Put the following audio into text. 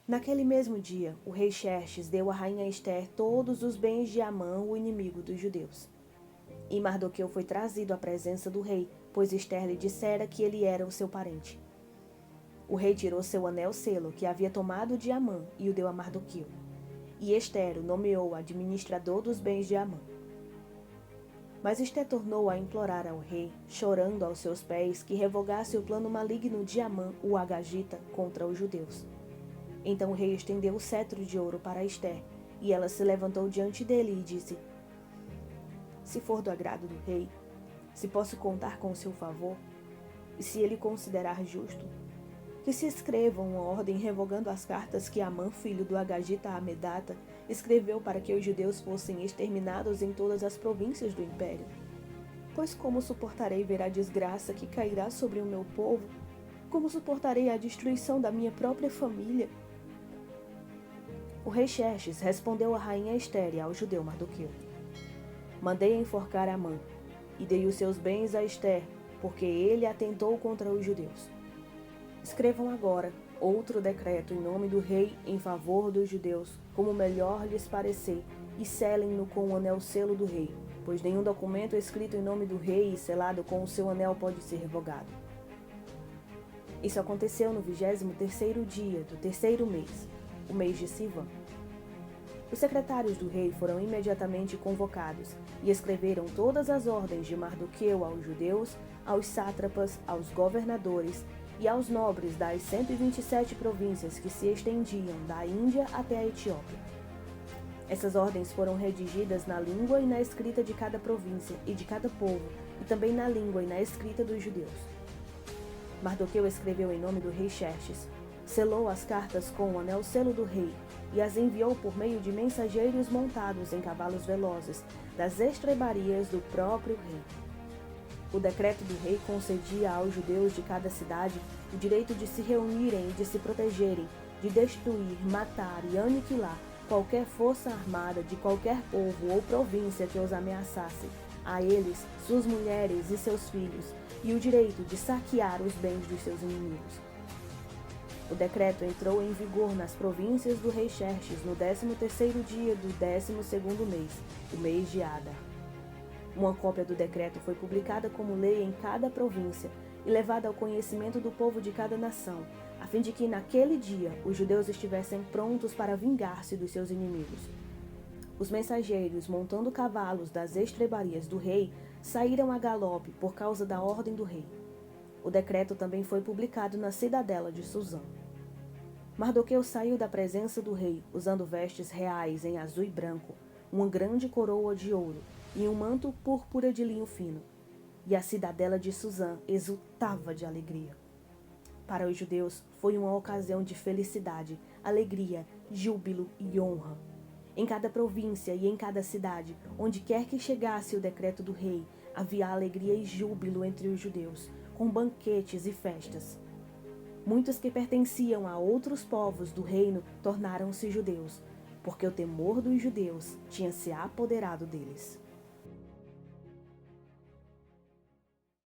Naquele mesmo dia, o rei Xerxes deu à rainha Ester todos os bens de Amã, o inimigo dos judeus. E Mardoqueu foi trazido à presença do rei, pois Ester lhe dissera que ele era o seu parente. O rei tirou seu anel-selo, que havia tomado de Amã, e o deu a Mardoqueu. E Ester o nomeou administrador dos bens de Amã. Mas Ester tornou a implorar ao rei, chorando aos seus pés, que revogasse o plano maligno de Amã, o Agagita, contra os judeus. Então o rei estendeu o cetro de ouro para Ester, e ela se levantou diante dele e disse: Se for do agrado do rei, se posso contar com o seu favor, e se ele considerar justo, que se escreva uma ordem revogando as cartas que Amã, filho do Agagita Amedata, escreveu para que os judeus fossem exterminados em todas as províncias do império. Pois como suportarei ver a desgraça que cairá sobre o meu povo? Como suportarei a destruição da minha própria família? O rei Xerxes respondeu à rainha Ester e ao judeu Mardoqueu: Mandei enforcar Amã, e dei os seus bens a Ester, porque ele atentou contra os judeus. Escrevam agora outro decreto em nome do rei em favor dos judeus, como melhor lhes parecer, e selem-no com o anel-selo do rei, pois nenhum documento escrito em nome do rei e selado com o seu anel pode ser revogado. Isso aconteceu no 23º dia do terceiro mês, o mês de Sivan. Os secretários do rei foram imediatamente convocados e escreveram todas as ordens de Mardoqueu aos judeus, aos sátrapas, aos governadores e aos nobres das 127 províncias que se estendiam da Índia até a Etiópia. Essas ordens foram redigidas na língua e na escrita de cada província e de cada povo, e também na língua e na escrita dos judeus. Mardoqueu escreveu em nome do rei Xerxes, selou as cartas com o anel-selo do rei e as enviou por meio de mensageiros montados em cavalos velozes das estrebarias do próprio rei. O decreto do rei concedia aos judeus de cada cidade o direito de se reunirem e de se protegerem, de destruir, matar e aniquilar qualquer força armada de qualquer povo ou província que os ameaçasse, a eles, suas mulheres e seus filhos, e o direito de saquear os bens dos seus inimigos. O decreto entrou em vigor nas províncias do rei Xerxes no 13º dia do 12º mês, o mês de Adar. Uma cópia do decreto foi publicada como lei em cada província e levada ao conhecimento do povo de cada nação, a fim de que naquele dia os judeus estivessem prontos para vingar-se dos seus inimigos. Os mensageiros, montando cavalos das estrebarias do rei, saíram a galope por causa da ordem do rei. O decreto também foi publicado na cidadela de Suzã. Mardoqueu saiu da presença do rei, usando vestes reais em azul e branco, uma grande coroa de ouro e um manto púrpura de linho fino. E a cidadela de Suzã exultava de alegria. Para os judeus, foi uma ocasião de felicidade, alegria, júbilo e honra. Em cada província e em cada cidade, onde quer que chegasse o decreto do rei, havia alegria e júbilo entre os judeus, com banquetes e festas. Muitos que pertenciam a outros povos do reino tornaram-se judeus, porque o temor dos judeus tinha se apoderado deles.